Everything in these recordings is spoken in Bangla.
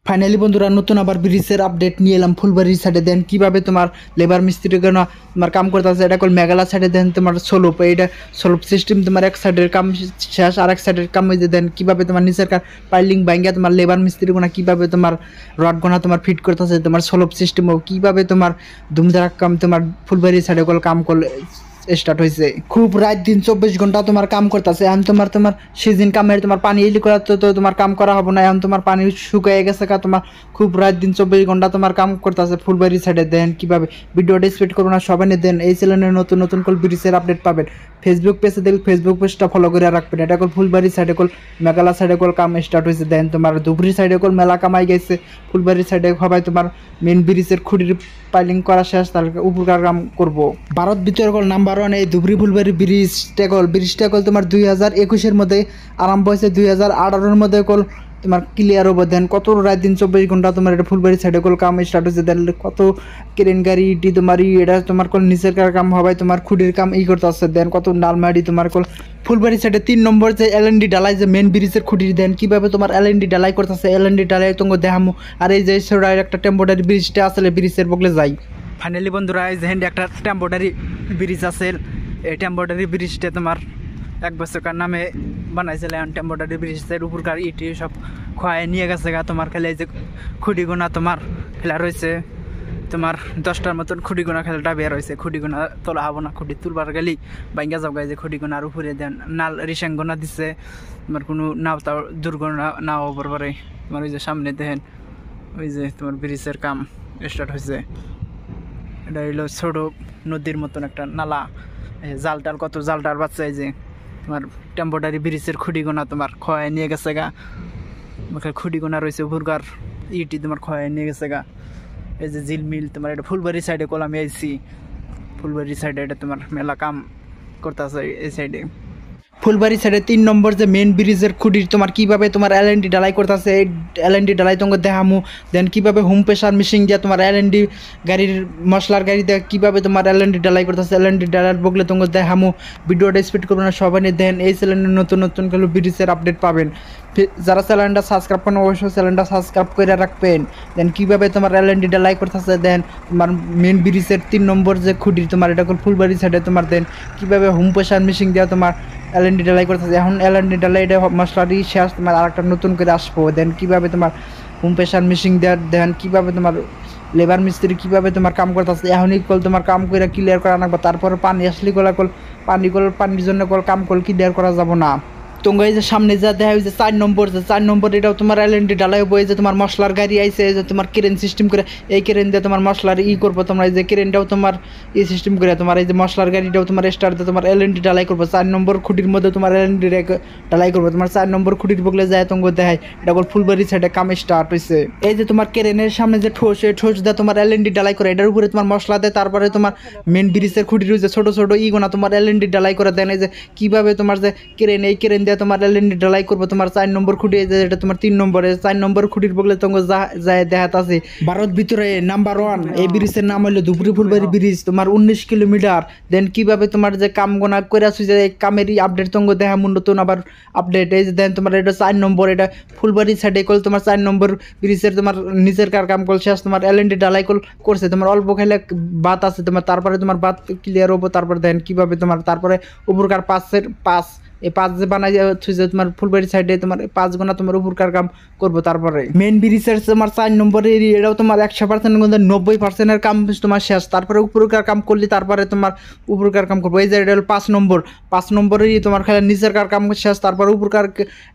ফাইনালি বন্ধুরা নতুন আবার ব্রিজের আপডেট নিয়ে এলাম ফুলবাড়ির সাইডে। দেন কিভাবে তোমার লেবার মিস্ত্রি কেন তোমার কাম করতে আছে, এটা কল মেঘালা সাইডে। দেন তোমার সোলপ, এইটা সোলপ সিস্টেম তোমার এক সাইডের কাম শেষ আর এক সাইডের কাম হয়েছে। দেন কিভাবে তোমার নিচের পাইলিং ভাঙ্গা তোমার লেবার মিস্ত্রি গোনা কিভাবে তোমার রড গোনা তোমার ফিট করতে আছে, তোমার সোলপ সিস্টেমও কিভাবে তোমার ধুমধারাক কাম তোমার ফুলবাড়ির সাইডে কল কাম করলে স্টার্ট হয়েছে। খুব রাত দিন 24 ঘন্টা তোমার কাম করতেছে। এখন তোমার সিজন কামের তোমার পানি ইলি করা তো তোমার কাম করা হবে না। এখন তোমার পানি শুকিয়ে গেছে তোমার খুব রাত দিন 24 ঘন্টা তোমার কাম করতেছে ফুলবাড়ি সাইডে। দেন কিভাবে ভিডিওটা স্পিড করবো না সবাই দেন এই চ্যানেলে নতুন নতুন কল ব্রিজের আপডেট পাবেন। ফেসবুক পেজে দেখলে ফেসবুক পেজটা ফলো করে রাখবেন। এটা কল ফুলবাড়ি সাইডে কল মেঘালা সাইডে কল কাম স্টার্ট হয়েছে। দেন তোমার ধুবড়ি সাইডে কল মেলা কামাই গেছে। ফুলবাড়ি সাইডে সবাই তোমার মেন ব্রিজের খুঁটির পাইলিং করা শেষ, তার উপকার কাম করবো। ভারত ভিতরে কল নাম্বার ওয়ান এই ধুবড়ি ফুলবাড়ি ব্রিজটা কল তোমার 2021-এর মধ্যে আরম্ভ হয়েছে, 2018-এর মধ্যে কল তোমার ক্লিয়ার হবো। দেন কত রাত দিন 24 ঘন্টা তোমার এটা ফুলবাড়ি সাইডে কল কাম স্টার্ট হয়েছে। দেন কত ক্রেন গাড়ি তোমার এটা তোমার কল নিচের কাম হবে, তোমার খুঁটির কাম করতে আসছে। দেন কত ডালমাড়ি তোমার কল ফুলবাড়ি সাইডে 3 নম্বর যে এলএনডি ডালাই যে মেন ব্রিজের খুঁটির। দেন কিভাবে তোমার এলএনডি ডালাই করতেছে, এলএনডি ডালাই তোমাকে দেখামো। আর এই যে একটা টেম্পোরারি ব্রিজটা আসলে ব্রিজের বগলে যাই। ফাইনালি বন্ধুরা এই যে একটা টেম্পোরারি ব্রিজ আছে, এই টেম্পোরারি ব্রিজটা তোমার 1 বছরকার নামে বানাইছিল। এখন টেম্পোরারি ব্রিজের উপরকার ইটি সব খোয়াই নিয়ে গেছে তোমার। খেলে এই যে খুঁটিগোনা তোমার খেলা রয়েছে, তোমার 10টার মতন খুঁটিগোনা খেলাটা বের হয়েছে। খুঁটিগোনা তোলা হবো না, খুঁটি তুলবার গেলেই বাইঙ্গা যাও যে খুঁটিগোনার উপরে। দেন নাল রিসাঙ্গোনা দিচ্ছে, তোমার কোনো নাও তাও দুর্ঘটনা নাও হবার পারে। তোমার ওই যে সামনে দেখেন ওই যে তোমার ব্রিজের কাম স্টার্ট হয়েছে। এটা হইলো ছোটো নদীর মতন একটা নালা, জালটার কত জালটার বাচ্চা। এই যে তোমার টেম্পোরারি ব্রিজের খুঁটিগোনা তোমার খোয়াই নিয়ে গেছে খুঁটিগোনা রয়েছে উপরকার ইটি তোমার খোয়াই নিয়ে গেছে এই যে জিলমিল তোমার এটা ফুলবাড়ি সাইডে কল আমি আইছি। ফুলবাড়ি সাইডে এটা তোমার মেলা কাম করতেছে এই সাইডে। ফুলবাড়ি সাইডে 3 নম্বর যে মেন ব্রিজের খুঁটির তোমার কিভাবে তোমার এলএনডি ডালাই করতেছে, এই এলএনডি ডালাই তোমাকে দেখামু। দেন কিভাবে হোম প্রেশার মেশিন দিয়ে তোমার এলএনডি গাড়ির মশলার গাড়ি দিয়ে কিভাবে তোমার এলএনডি ডালাই করতেছে, এলএনডি ডালার বগলে তোমাকে দেখামু। ভিডিওটা স্পিড করবো না সবাই দেন এই চ্যানেলে নতুন নতুন গুলো ব্রিজের আপডেট পাবেন। যারা চ্যানেলটা সাবস্ক্রাইব করেন অবশ্যই চ্যানেলটা সাবস্ক্রাইব করে রাখবেন। দেন কিভাবে তোমার এলএনডি ডালাই করতেছে, দেন তোমার মেন ব্রিজের 3 নম্বর যে খুঁটি তোমার এটা ফুলবাড়ি সাইডে তোমার। দেন কিভাবে হোম প্রেশার মেশিন দেওয়া তোমার এলএনডি ডালাই করতেছে। এখন এলএনডি ডালাই এটা মশলাটি শেষ, তোমার আরেকটা নতুন করে আসবো। দেন কিভাবে তোমার হোম প্রেশার মেশিন দেওয়ার, দেন কিভাবে তোমার লেবার মিস্ত্রি কিভাবে তোমার কাম করতেছে। এখনই কল তোমার কাম করে ক্লিয়ার করা লাগবে। তারপরে পানি আসলে পানির জন্য কাম ক্লিয়ার করা যাব না। তোমার এই যে সামনে যা দেখা হয়েছে 4 নম্বর, যে 4 নম্বর এটাও তোমার এলএনডি ডালাই বই যে তোমার মশলার গাড়ি আইছে, যে তোমার ক্রেন সিস্টেম করে এই ক্রেন দিয়ে তোমার মশলার করবো। তোমার এই যে ক্রেনটাও তোমার সিস্টেম করে তোমার এই যে মশলার গাড়িটাও তোমার স্টার্ট দিয়ে তোমার এলএনডি ডালাই করবো। 4 নম্বর খুঁটির মধ্যে তোমার এলএনডি ডালাই করবো। তোমার 4 নম্বর খুঁটির বগলে যায় তোমাকে দেখায় এটা ফুলবাড়ি সাইডে কাম স্টার্ট হয়েছে। এই যে তোমার ক্রেনের সামনে যে ঠোস, এই ঠোস দিয়ে তোমার এলএনডি ডালাই করে, এটার উপরে তোমার মশলা দেয়। তারপরে তোমার মেন ব্রিজের খুঁটির যে ছোট ছোট গোনা তোমার এলএনডি ডালাই করে দেন। এই যে কিভাবে তোমার যে ক্রেন, এই ক্রেন দিয়ে তোমার এলএনডি ডালাই করবো। তোমার 4 নম্বর খুঁটি এটা তোমার 3 নম্বরে 4 নম্বর খুঁটির বগলে তোমাকে যায় দেখাত আছে। ভারত ভিতরে নাম্বার 1 এই ব্রিজের নাম হলো ধুবড়ি ফুলবাড়ি ব্রিজ, তোমার 19 কিলোমিটার। দেন কিভাবে তোমার যে কাম গোনা করে আসছে যে কামেরই আপডেট তোমাকে দেখা নতুন আবার আপডেট। এই যে দেন তোমার এটা 4 নম্বর, এটা ফুলবাড়ি সাইডে কল তোমার 4 নম্বর ব্রিজের তোমার নিচের কাম কল শেষ। তোমার এলএনডি ডালাই কল করছে, তোমার অল্প খেলে বাত আছে তোমার। তারপরে তোমার বাত ক্লিয়ার হবো। তারপরে দেন কিভাবে তোমার তারপরে উপরকার পাঁচ এই 5 যে বানাই যে তোমার ফুলবাড়ি সাইডে তোমার 5 গোনা তোমার উপরকার কাম করবো। তারপরে মেন ব্রিজের তোমার 4 নম্বরে এটাও তোমার 100% 90%-এর কাম তোমার শেষ। তারপরে উপরকার কাম করলি তারপরে তোমার উপরকার কাম করবো। এই যে এটা হলো 5 নম্বর, 5 নম্বরেরই তোমার খেলা নিচের কাম শেষ। তারপরে উপরকার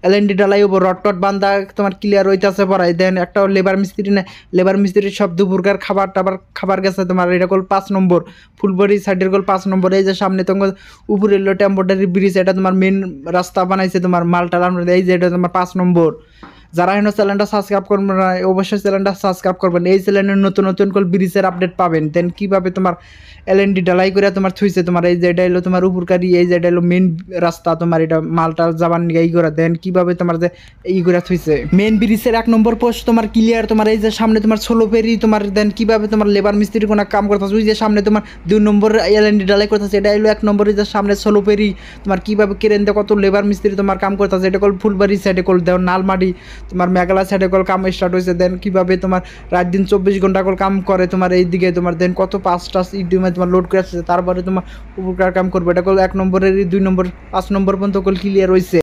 এলএনডি ডালাই হবো, রড টট বান্ধা তোমার ক্লিয়ার হইতেছে পড়াই। দেন একটা লেবার মিস্ত্রি না, লেবার মিস্ত্রির সব দুপুরকার খাবার গেছে তোমার। এটা কল 5 নম্বর ফুলবাড়ি সাইডের কল 5 নম্বর। এই যে সামনে তোমার উপরে এলো টেম্পোরারি ব্রিজ, এটা তোমার মেন রাস্তা বানাইছে তোমার মালটাল। এই যে এটা তোমার 5 নম্বর। যারা এখনো চ্যানেলটা সাবস্ক্রাইব করবেন না অবশ্যই চ্যানেলটা সাবস্ক্রাইব করবেন। এই চ্যানেলের নতুন নতুন কল ব্রিজের আপডেট পাবেন। দেন কিভাবে তোমার এলএনডি ডালাই করে তোমার থুইছে তোমার। এই যে এটা হলো তোমার উপরকারি, এই যে এটা হলো মেন রাস্তা তোমার, এটা মালটাল যাবার নিয়ে করে। দেন কিভাবে তোমার যে করে থুইছে মেন ব্রিজের 1 নম্বর পোস্ট তোমার ক্লিয়ার। তোমার এই যে সামনে তোমার সোলোপেরি তোমার। দেন কিভাবে তোমার লেবার মিস্ত্রি কোনো কাম করতেছে, ওই যে সামনে তোমার 2 নম্বর এলএনডি ডালাই করতেছে। এটা হলো 1 নম্বরের যে সামনে সোলোপেরি তোমার কিভাবে কেরেন দিয়ে কত লেবার মিস্ত্রি তোমার কাম করতেছে। এটা কল ফুলবাড়ি সাইডে কল দেও নালমাটি তোমার মেঘালয় সাইডে কল কাম স্টার্ট হয়েছে, দেন কীভাবে তোমার রাত দিন 24 ঘন্টা কল কাম করে তোমার এইদিকে তোমার, দেন কত 5টা ইউটিউবে তোমার লোড করে আসছে, তারপরে তোমার উপকার কাম করবে, এটা কল 1 নম্বরের 2 নম্বর 5 নম্বর পর্যন্ত কল ক্লিয়ার হয়েছে।